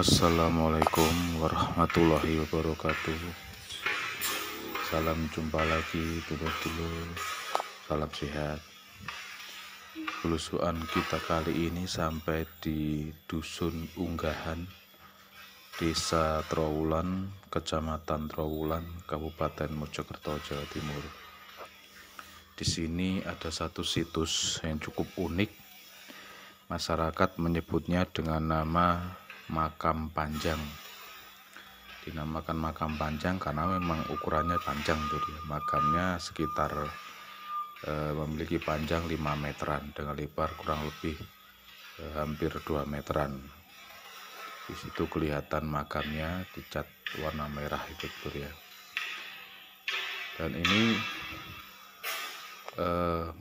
Assalamualaikum warahmatullahi wabarakatuh. Salam jumpa lagi dulur-dulur. Salam sehat. Belusuan kita kali ini sampai di Dusun Unggahan, Desa Trowulan, Kecamatan Trowulan, Kabupaten Mojokerto, Jawa Timur. Di sini ada satu situs yang cukup unik. Masyarakat menyebutnya dengan nama Makam Panjang. Dinamakan Makam Panjang karena memang ukurannya panjang tuh dia. Makamnya sekitar memiliki panjang 5 meteran dengan lebar kurang lebih hampir 2 meteran. Di situ kelihatan makamnya dicat warna merah itu tuh ya. Dan ini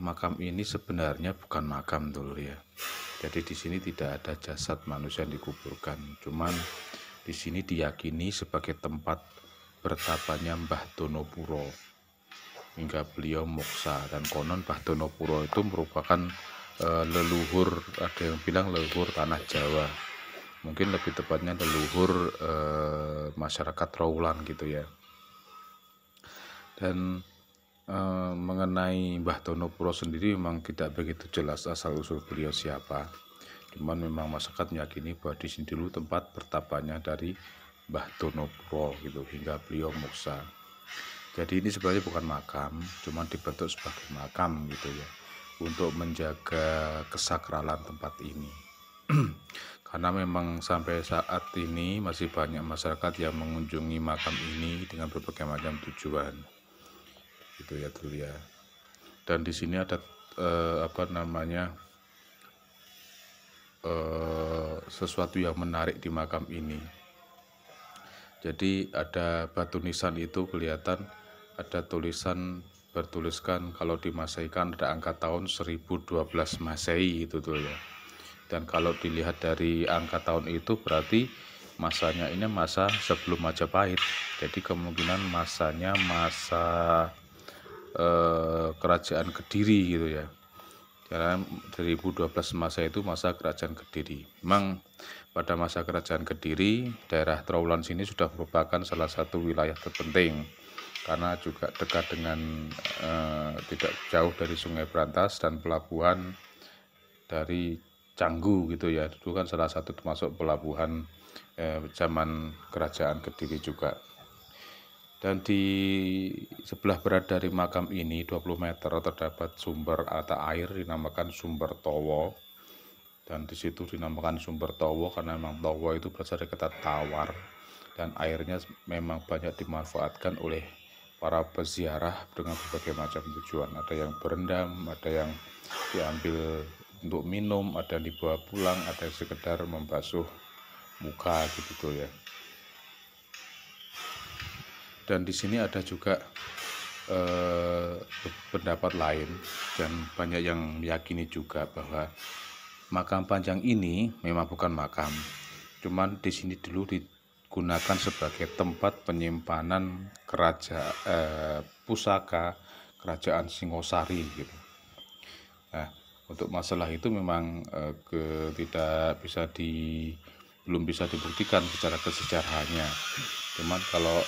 makam ini sebenarnya bukan makam dulu ya. Jadi di sini tidak ada jasad manusia yang dikuburkan. Cuman di sini diyakini sebagai tempat bertapanya Mbah Donopuro hingga beliau moksa. Dan konon Mbah Donopuro itu merupakan leluhur, ada yang bilang leluhur tanah Jawa. Mungkin lebih tepatnya leluhur masyarakat Trowulan gitu ya. Dan mengenai Mbah Donopuro sendiri memang tidak begitu jelas asal usul beliau siapa. Cuman memang masyarakat meyakini bahwa di sini dulu tempat bertapanya dari Mbah Donopuro gitu hingga beliau moksa. Jadi ini sebenarnya bukan makam, cuman dibentuk sebagai makam gitu ya, untuk menjaga kesakralan tempat ini. Karena memang sampai saat ini masih banyak masyarakat yang mengunjungi makam ini dengan berbagai macam tujuan. Gitu ya dulu ya. Dan di sini ada sesuatu yang menarik di makam ini. Jadi ada batu nisan itu kelihatan ada tulisan bertuliskan kalau dimasaikan ada angka tahun 1012 Masehi itu tuh ya. Dan kalau dilihat dari angka tahun itu berarti masanya ini masa sebelum Majapahit. Jadi kemungkinan masanya masa kerajaan Kediri gitu ya. Karena 2012 masa itu masa kerajaan Kediri. Memang pada masa kerajaan Kediri, daerah Trowulan sini sudah merupakan salah satu wilayah terpenting karena juga dekat dengan tidak jauh dari Sungai Brantas dan pelabuhan dari Canggu gitu ya. Itu kan salah satu termasuk pelabuhan zaman kerajaan Kediri juga. Dan di sebelah barat dari makam ini 20 meter terdapat sumber mata air dinamakan Sumber Towo. Dan di situ dinamakan Sumber Towo karena memang Towo itu berasal dari kata tawar. Dan airnya memang banyak dimanfaatkan oleh para peziarah dengan berbagai macam tujuan. Ada yang berendam, ada yang diambil untuk minum, ada yang dibawa pulang, ada yang sekedar membasuh muka gitu ya. Dan di sini ada juga pendapat lain dan banyak yang meyakini juga bahwa makam Panjang ini memang bukan makam, cuman di sini dulu digunakan sebagai tempat penyimpanan pusaka kerajaan Singosari gitu. Nah, untuk masalah itu memang belum bisa dibuktikan secara kesejarahannya. Cuman kalau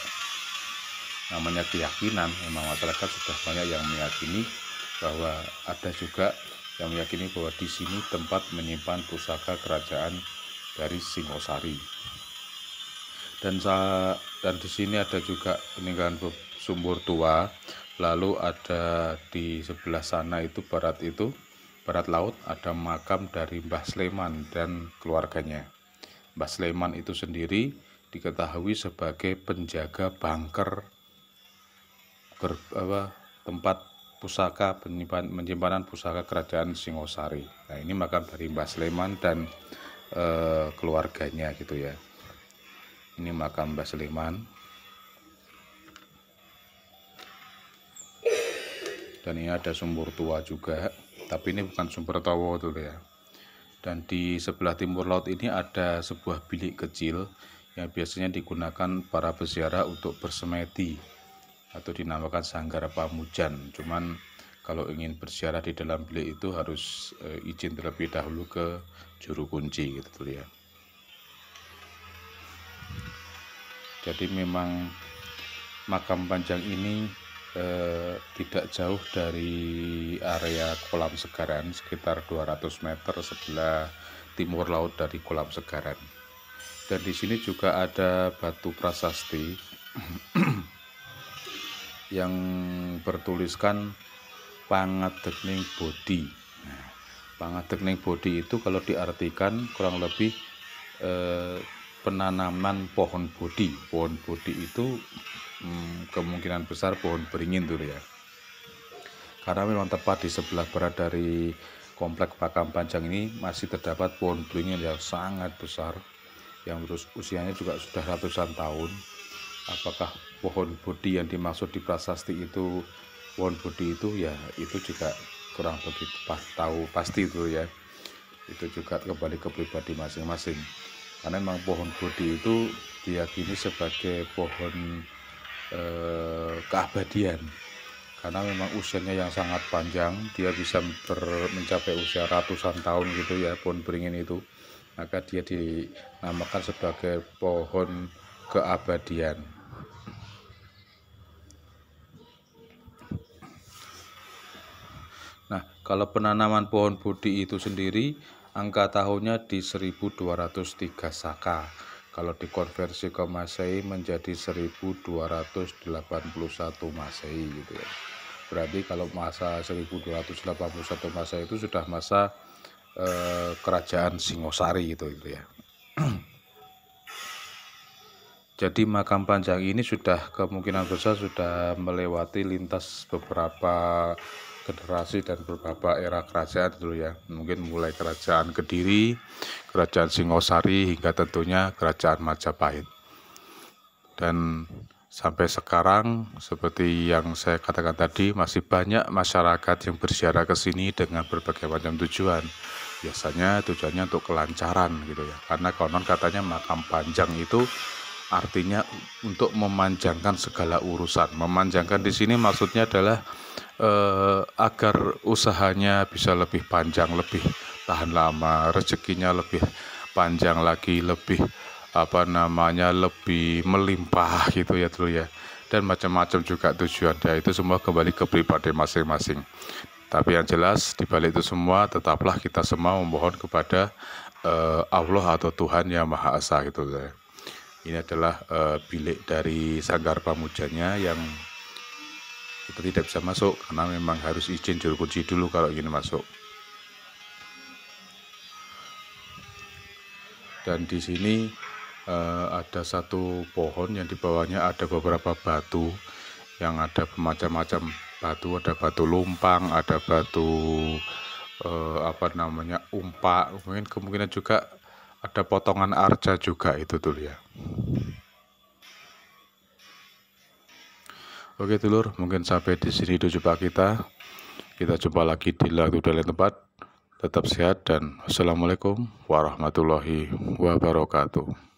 namanya keyakinan, memang masyarakat sudah banyak yang meyakini bahwa ada juga yang meyakini bahwa di sini tempat menyimpan pusaka kerajaan dari Singosari. Dan di sini ada juga peninggalan sumur tua. Lalu ada di sebelah sana itu barat laut ada makam dari Mbah Sleman dan keluarganya. Mbah Sleman itu sendiri diketahui sebagai penjaga bunker tempat pusaka penyimpanan pusaka kerajaan Singosari. Nah, ini makam dari Mbah Sleman dan keluarganya gitu ya. Ini makam Mbah Sleman. Dan ini ada sumur tua juga, tapi ini bukan sumber Towo tuh ya. Dan di sebelah timur laut ini ada sebuah bilik kecil yang biasanya digunakan para peziarah untuk bersemedi atau dinamakan Sanggar Pamujan. Cuman kalau ingin berziarah di dalam bilik itu harus izin terlebih dahulu ke juru kunci gitu ya. Jadi memang makam Panjang ini tidak jauh dari area kolam Segaran, sekitar 200 meter sebelah timur laut dari kolam Segaran. Dan di sini juga ada batu prasasti yang bertuliskan Pangadegning Bodhi. Nah, Pangadegning Bodhi itu kalau diartikan kurang lebih penanaman pohon bodhi. Pohon bodhi itu kemungkinan besar pohon beringin dulu ya. Karena memang tepat di sebelah barat dari komplek makam Panjang ini masih terdapat pohon beringin yang sangat besar, yang usianya juga sudah ratusan tahun. Apakah pohon bodhi yang dimaksud di prasasti itu pohon bodhi itu, ya itu juga kurang begitu tahu pasti itu ya. Itu juga kembali ke pribadi masing-masing. Karena memang pohon bodhi itu diyakini sebagai pohon keabadian, karena memang usianya yang sangat panjang, dia bisa mencapai usia ratusan tahun gitu ya, pohon beringin itu. Maka dia dinamakan sebagai pohon keabadian. Nah, kalau penanaman pohon bodhi itu sendiri, angka tahunnya di 1203 Saka. Kalau dikonversi ke Masehi menjadi 1281 Masehi gitu ya. Berarti kalau masa 1281 Masehi itu sudah masa kerajaan Singosari gitu ya. Jadi makam Panjang ini sudah kemungkinan besar sudah melewati lintas beberapa generasi dan beberapa era kerajaan dulu ya. Mungkin mulai kerajaan Kediri, kerajaan Singosari, hingga tentunya kerajaan Majapahit. Dan sampai sekarang seperti yang saya katakan tadi, masih banyak masyarakat yang berziarah ke sini dengan berbagai macam tujuan. Biasanya tujuannya untuk kelancaran gitu ya. Karena konon katanya makam Panjang itu artinya untuk memanjangkan segala urusan. Memanjangkan di sini maksudnya adalah agar usahanya bisa lebih panjang, lebih tahan lama, rezekinya lebih panjang lagi, lebih lebih melimpah gitu ya dulu ya. Dan macam-macam juga tujuannya, itu semua kembali ke pribadi masing-masing. Tapi yang jelas di balik itu semua tetaplah kita semua memohon kepada Allah atau Tuhan Yang Maha Esa gitu ya. Ini adalah bilik dari Sanggar Pamujanya yang kita tidak bisa masuk karena memang harus izin juru kunci dulu kalau ingin masuk. Dan di sini ada satu pohon yang di bawahnya ada beberapa batu yang ada macam-macam batu, ada batu lumpang, ada batu umpak, mungkin kemungkinan juga ada potongan arca juga itu tuh ya. Oke dulur, mungkin sampai di sini dulu jumpa kita. Kita jumpa lagi di lain tempat. Tetap sehat dan wassalamualaikum warahmatullahi wabarakatuh.